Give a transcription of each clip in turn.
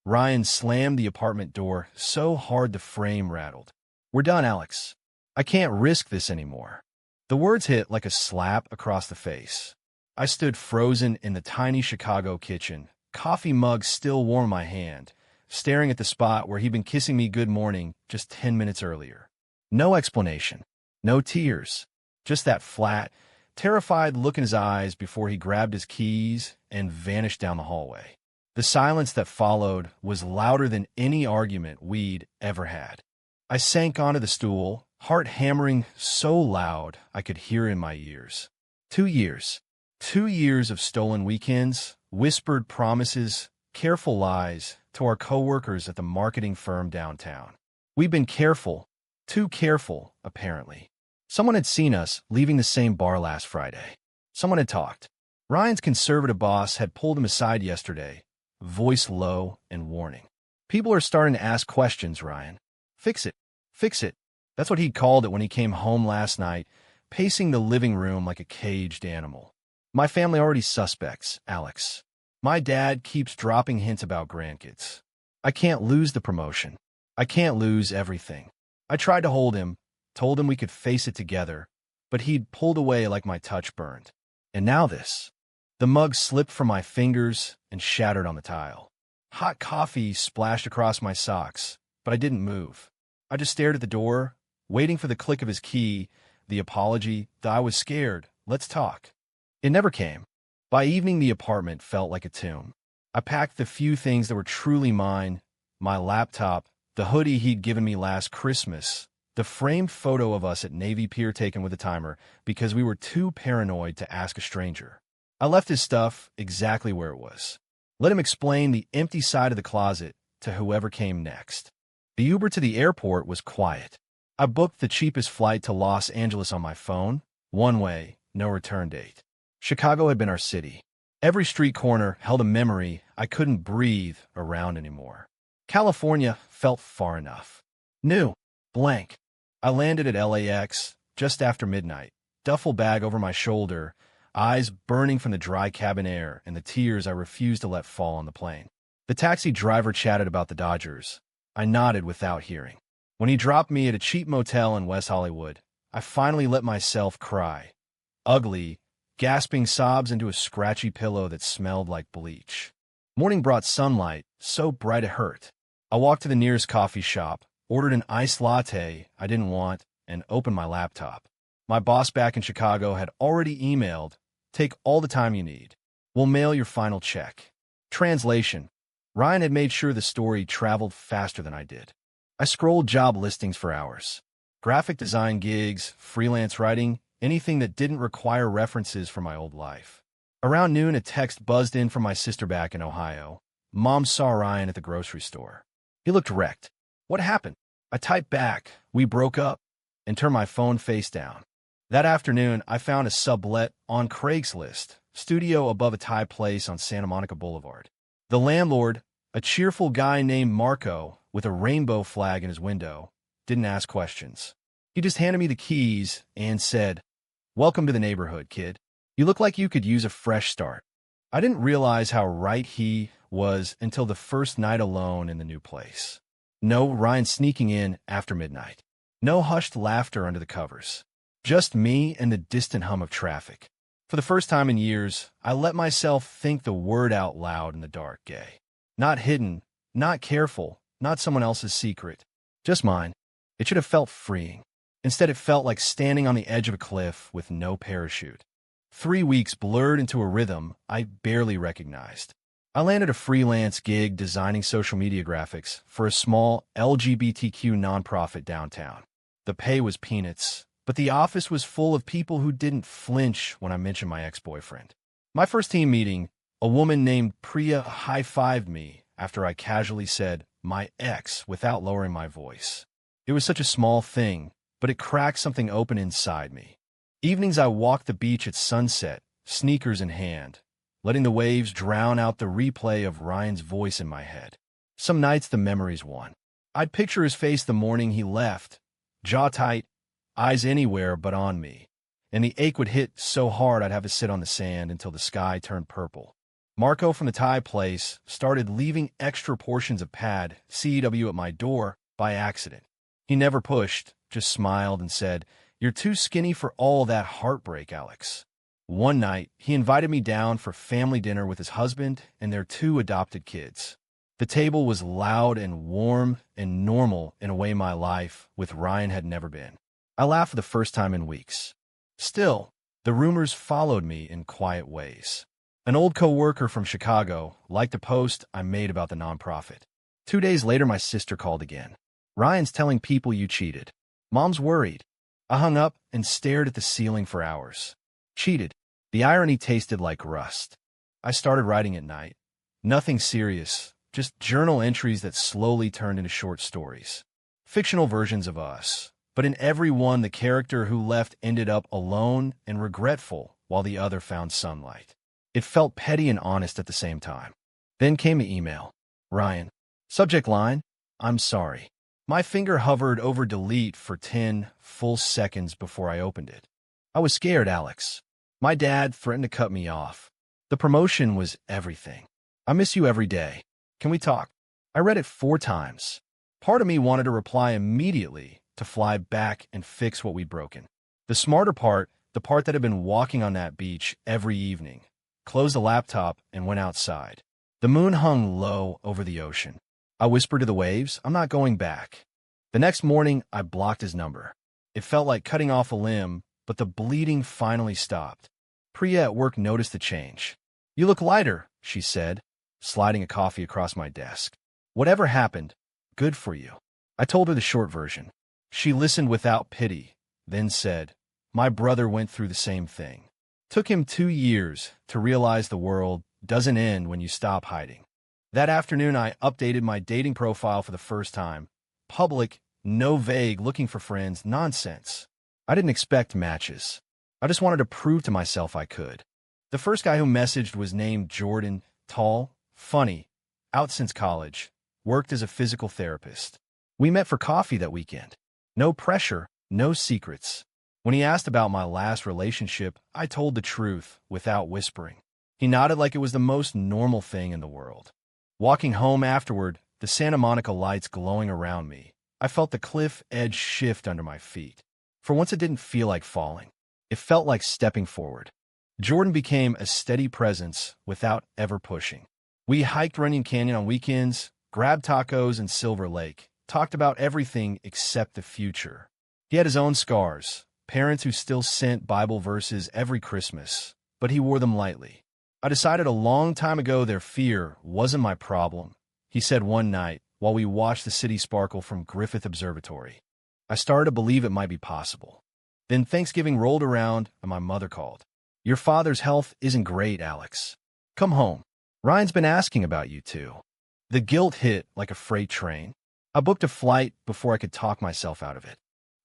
Ryan slammed the apartment door so hard the frame rattled. "We're done, Alex. I can't risk this anymore." The words hit like a slap across the face. I stood frozen in the tiny Chicago kitchen, coffee mug still warm in my hand, staring at the spot where he'd been kissing me good morning just 10 minutes earlier. No explanation, no tears, just that flat, terrified look in his eyes before he grabbed his keys and vanished down the hallway. The silence that followed was louder than any argument we'd ever had. I sank onto the stool, heart hammering so loud I could hear it in my ears. 2 years. 2 years of stolen weekends, whispered promises, careful lies to our coworkers at the marketing firm downtown. We'd been careful, too careful, apparently. Someone had seen us leaving the same bar last Friday. Someone had talked. Ryan's conservative boss had pulled him aside yesterday, voice low and warning. "People are starting to ask questions, Ryan. Fix it. Fix it." That's what he'd called it when he came home last night, pacing the living room like a caged animal. "My family already suspects, Alex. My dad keeps dropping hints about grandkids. I can't lose the promotion. I can't lose everything." I tried to hold him, told him we could face it together, but he'd pulled away like my touch burned. And now this. The mug slipped from my fingers and shattered on the tile. Hot coffee splashed across my socks, but I didn't move. I just stared at the door, waiting for the click of his key, the apology, that I was scared. "Let's talk." It never came. By evening, the apartment felt like a tomb. I packed the few things that were truly mine, my laptop, the hoodie he'd given me last Christmas, the framed photo of us at Navy Pier taken with a timer because we were too paranoid to ask a stranger. I left his stuff exactly where it was. Let him explain the empty side of the closet to whoever came next. The Uber to the airport was quiet. I booked the cheapest flight to Los Angeles on my phone, one way, no return date. Chicago had been our city. Every street corner held a memory I couldn't breathe around anymore. California felt far enough. New, blank. I landed at LAX just after midnight, duffel bag over my shoulder, eyes burning from the dry cabin air and the tears I refused to let fall on the plane. The taxi driver chatted about the Dodgers. I nodded without hearing. When he dropped me at a cheap motel in West Hollywood, I finally let myself cry. Ugly, gasping sobs into a scratchy pillow that smelled like bleach. Morning brought sunlight, so bright it hurt. I walked to the nearest coffee shop, ordered an iced latte I didn't want, and opened my laptop. My boss back in Chicago had already emailed, "Take all the time you need. We'll mail your final check." Translation: Ryan had made sure the story traveled faster than I did. I scrolled job listings for hours. Graphic design gigs, freelance writing, anything that didn't require references from my old life. Around noon, a text buzzed in from my sister back in Ohio. Mom saw Ryan at the grocery store. He looked wrecked. "What happened?" I typed back, "We broke up," and turned my phone face down. That afternoon, I found a sublet on Craigslist, studio above a Thai place on Santa Monica Boulevard. The landlord, a cheerful guy named Marco with a rainbow flag in his window, didn't ask questions. He just handed me the keys and said, "Welcome to the neighborhood, kid. You look like you could use a fresh start." I didn't realize how right he was until the first night alone in the new place. No Ryan sneaking in after midnight. No hushed laughter under the covers. Just me and the distant hum of traffic. For the first time in years, I let myself think the word out loud in the dark gay. Not hidden, not careful, not someone else's secret. Just mine. It should have felt freeing. Instead, it felt like standing on the edge of a cliff with no parachute. 3 weeks blurred into a rhythm I barely recognized. I landed a freelance gig designing social media graphics for a small LGBTQ nonprofit downtown. The pay was peanuts, but the office was full of people who didn't flinch when I mentioned my ex-boyfriend. My first team meeting, a woman named Priya high-fived me after I casually said, "my ex," without lowering my voice. It was such a small thing, but it cracked something open inside me. Evenings I walked the beach at sunset, sneakers in hand, letting the waves drown out the replay of Ryan's voice in my head. Some nights the memories won. I'd picture his face the morning he left, jaw tight, eyes anywhere but on me, and the ache would hit so hard I'd have to sit on the sand until the sky turned purple. Marco from the Thai place started leaving extra portions of pad CW at my door by accident. He never pushed, just smiled and said, "You're too skinny for all that heartbreak, Alex." One night, he invited me down for family dinner with his husband and their 2 adopted kids. The table was loud and warm and normal in a way my life with Ryan had never been. I laughed for the first time in weeks. Still, the rumors followed me in quiet ways. An old co-worker from Chicago liked a post I made about the nonprofit. 2 days later, my sister called again. "Ryan's telling people you cheated." Mom's worried. I hung up and stared at the ceiling for hours. Cheated. The irony tasted like rust. I started writing at night. Nothing serious, just journal entries that slowly turned into short stories. Fictional versions of us. But in every one, the character who left ended up alone and regretful while the other found sunlight. It felt petty and honest at the same time. Then came an email. "Ryan." Subject line, "I'm sorry." My finger hovered over delete for 10 full seconds before I opened it. I was scared, Alex. My dad threatened to cut me off. The promotion was everything. "I miss you every day. Can we talk?" I read it 4 times. Part of me wanted to reply immediately, to fly back and fix what we'd broken. The smarter part, the part that had been walking on that beach every evening, closed the laptop and went outside. The moon hung low over the ocean. I whispered to the waves, "I'm not going back." The next morning, I blocked his number. It felt like cutting off a limb, but the bleeding finally stopped. Priya at work noticed the change. "You look lighter," she said, sliding a coffee across my desk. "Whatever happened, good for you." I told her the short version. She listened without pity, then said, "My brother went through the same thing. Took him 2 years to realize the world doesn't end when you stop hiding." That afternoon, I updated my dating profile for the first time. Public, no vague, looking for friends, nonsense. I didn't expect matches. I just wanted to prove to myself I could. The first guy who messaged was named Jordan, tall, funny, out since college, worked as a physical therapist. We met for coffee that weekend. No pressure, no secrets. When he asked about my last relationship, I told the truth without whispering. He nodded like it was the most normal thing in the world. Walking home afterward, the Santa Monica lights glowing around me, I felt the cliff edge shift under my feet. For once, it didn't feel like falling. It felt like stepping forward. Jordan became a steady presence without ever pushing. We hiked Runyon Canyon on weekends, grabbed tacos in Silver Lake, talked about everything except the future. He had his own scars, parents who still sent Bible verses every Christmas, but he wore them lightly. I decided a long time ago their fear wasn't my problem, he said one night while we watched the city sparkle from Griffith Observatory. I started to believe it might be possible. Then Thanksgiving rolled around and my mother called. "Your father's health isn't great, Alex. Come home. Ryan's been asking about you too." The guilt hit like a freight train. I booked a flight before I could talk myself out of it.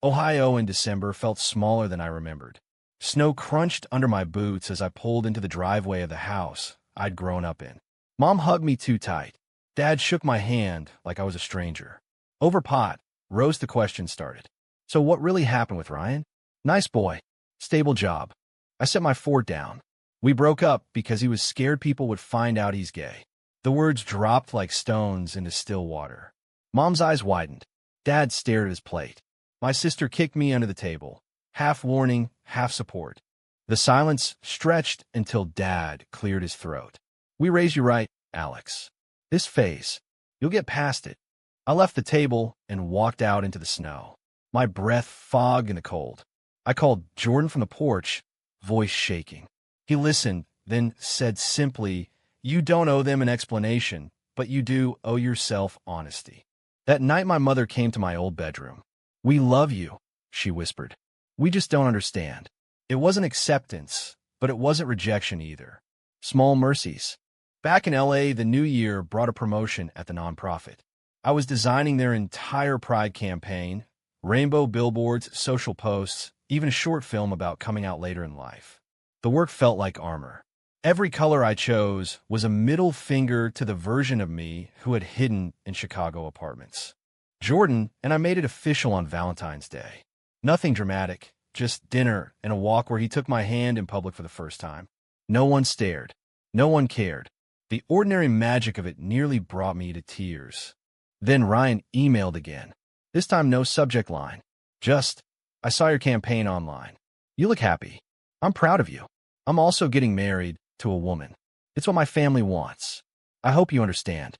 Ohio in December felt smaller than I remembered. Snow crunched under my boots as I pulled into the driveway of the house I'd grown up in. Mom hugged me too tight. Dad shook my hand like I was a stranger. Over pot, roast the question started. "So what really happened with Ryan?" "Nice boy. Stable job." I set my fork down. "We broke up because he was scared people would find out he's gay." The words dropped like stones into still water. Mom's eyes widened. Dad stared at his plate. My sister kicked me under the table. Half warning, half support. The silence stretched until Dad cleared his throat. "We raised you right, Alex. This phase, you'll get past it." I left the table and walked out into the snow. My breath fogged in the cold. I called Jordan from the porch, voice shaking. He listened, then said simply, "You don't owe them an explanation, but you do owe yourself honesty." That night, my mother came to my old bedroom. "We love you," she whispered. "We just don't understand." It wasn't acceptance, but it wasn't rejection either. Small mercies. Back in LA, the new year brought a promotion at the nonprofit. I was designing their entire Pride campaign, rainbow billboards, social posts, even a short film about coming out later in life. The work felt like armor. Every color I chose was a middle finger to the version of me who had hidden in Chicago apartments. Jordan and I made it official on Valentine's Day. Nothing dramatic, just dinner and a walk where he took my hand in public for the first time. No one stared. No one cared. The ordinary magic of it nearly brought me to tears. Then Ryan emailed again. This time no subject line. Just, I saw your campaign online. You look happy. I'm proud of you. I'm also getting married to a woman. It's what my family wants. I hope you understand.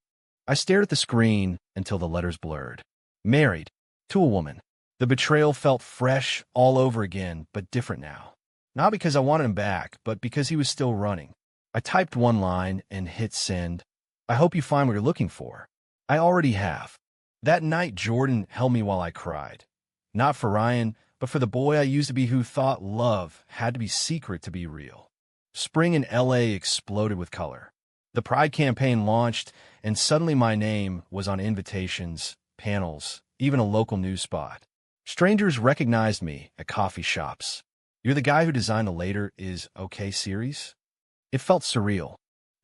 I stared at the screen until the letters blurred. Married to a woman. The betrayal felt fresh all over again, but different now. Not because I wanted him back, but because he was still running. I typed one line and hit send. I hope you find what you're looking for. I already have. That night, Jordan held me while I cried. Not for Ryan, but for the boy I used to be who thought love had to be secret to be real. Spring in LA exploded with color. The Pride campaign launched, and suddenly my name was on invitations, panels, even a local news spot. Strangers recognized me at coffee shops. You're the guy who designed the Later Is Okay series? It felt surreal.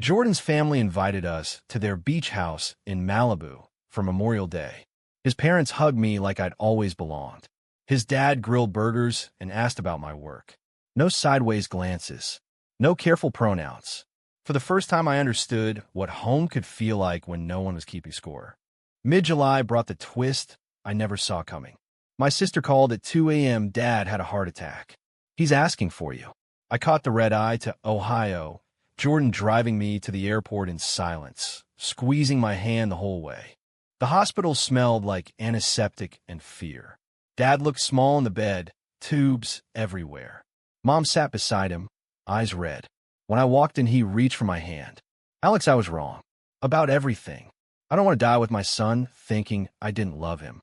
Jordan's family invited us to their beach house in Malibu for Memorial Day. His parents hugged me like I'd always belonged. His dad grilled burgers and asked about my work. No sideways glances. No careful pronouns. For the first time, I understood what home could feel like when no one was keeping score. Mid-July brought the twist I never saw coming. My sister called at 2 a.m. Dad had a heart attack. He's asking for you. I caught the red eye to Ohio, Jordan driving me to the airport in silence, squeezing my hand the whole way. The hospital smelled like antiseptic and fear. Dad looked small in the bed, tubes everywhere. Mom sat beside him, eyes red. When I walked in, he reached for my hand. Alex, I was wrong. About everything. I don't want to die with my son thinking I didn't love him.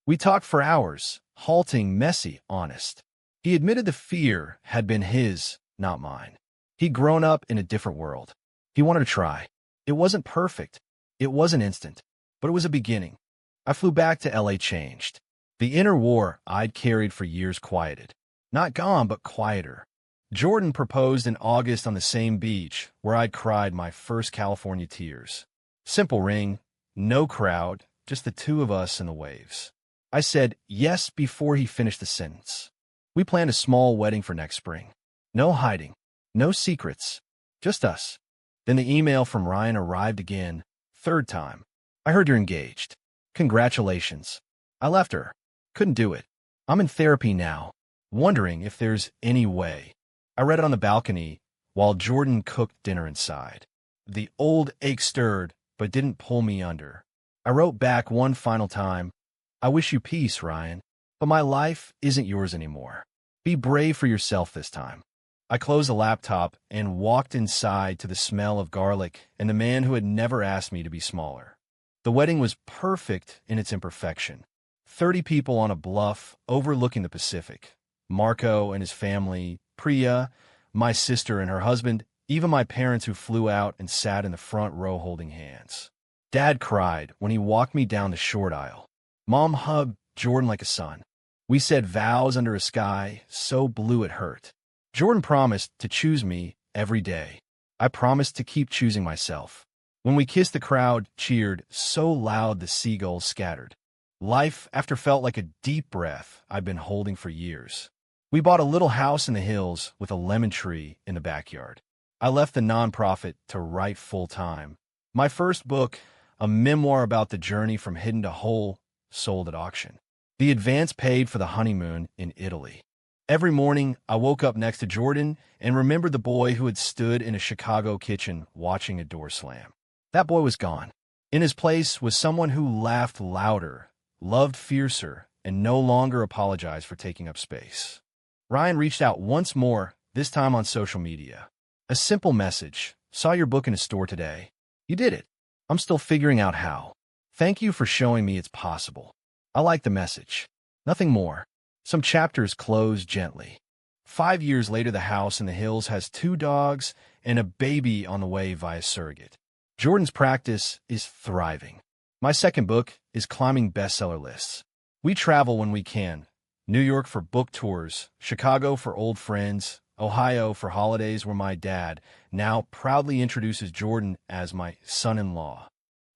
We talked for hours, halting, messy, honest. He admitted the fear had been his, not mine. He'd grown up in a different world. He wanted to try. It wasn't perfect. It wasn't instant. But it was a beginning. I flew back to LA changed. The inner war I'd carried for years quieted. Not gone, but quieter. Jordan proposed in August on the same beach where I'd cried my first California tears. Simple ring, no crowd, just the two of us and the waves. I said yes before he finished the sentence. We planned a small wedding for next spring. No hiding, no secrets, just us. Then the email from Ryan arrived again, third time. I heard you're engaged. Congratulations. I left her. Couldn't do it. I'm in therapy now, wondering if there's any way. I read it on the balcony while Jordan cooked dinner inside. The old ache stirred, but didn't pull me under. I wrote back one final time, I wish you peace, Ryan, but my life isn't yours anymore. Be brave for yourself this time. I closed the laptop and walked inside to the smell of garlic and the man who had never asked me to be smaller. The wedding was perfect in its imperfection. 30 people on a bluff overlooking the Pacific. Marco and his family, Priya, my sister and her husband, even my parents who flew out and sat in the front row holding hands. Dad cried when he walked me down the short aisle. Mom hugged Jordan like a son. We said vows under a sky so blue it hurt. Jordan promised to choose me every day. I promised to keep choosing myself. When we kissed, the crowd cheered so loud the seagulls scattered. Life after felt like a deep breath I'd been holding for years. We bought a little house in the hills with a lemon tree in the backyard. I left the nonprofit to write full-time. My first book, a memoir about the journey from hidden to whole, sold at auction. The advance paid for the honeymoon in Italy. Every morning, I woke up next to Jordan and remembered the boy who had stood in a Chicago kitchen watching a door slam. That boy was gone. In his place was someone who laughed louder, loved fiercer, and no longer apologized for taking up space. Ryan reached out once more, this time on social media. A simple message. Saw your book in a store today. You did it. I'm still figuring out how. Thank you for showing me it's possible. I like the message. Nothing more. Some chapters close gently. 5 years later, the house in the hills has 2 dogs and a baby on the way via surrogate. Jordan's practice is thriving. My second book is climbing bestseller lists. We travel when we can. New York for book tours, Chicago for old friends, Ohio for holidays where my dad now proudly introduces Jordan as my son-in-law.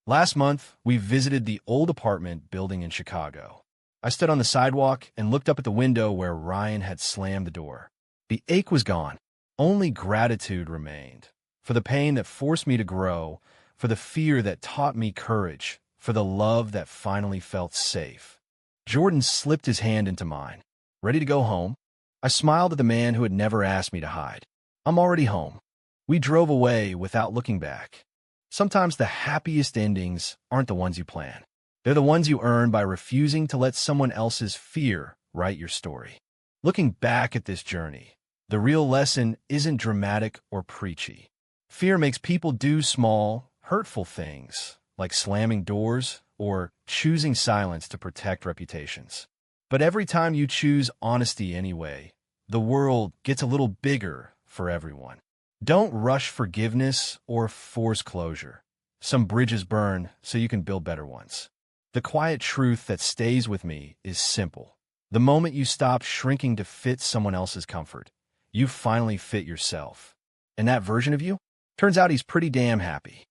Last month, we visited the old apartment building in Chicago. I stood on the sidewalk and looked up at the window where Ryan had slammed the door. The ache was gone. Only gratitude remained. for the pain that forced me to grow, for the fear that taught me courage, for the love that finally felt safe. Jordan slipped his hand into mine. Ready to go home? I smiled at the man who had never asked me to hide. I'm already home. We drove away without looking back. Sometimes the happiest endings aren't the ones you plan. They're the ones you earn by refusing to let someone else's fear write your story. Looking back at this journey, the real lesson isn't dramatic or preachy. Fear makes people do small, hurtful things, like slamming doors or choosing silence to protect reputations. But every time you choose honesty anyway, the world gets a little bigger for everyone. Don't rush forgiveness or force closure. Some bridges burn so you can build better ones. The quiet truth that stays with me is simple. The moment you stop shrinking to fit someone else's comfort, you finally fit yourself. And that version of you? Turns out he's pretty damn happy.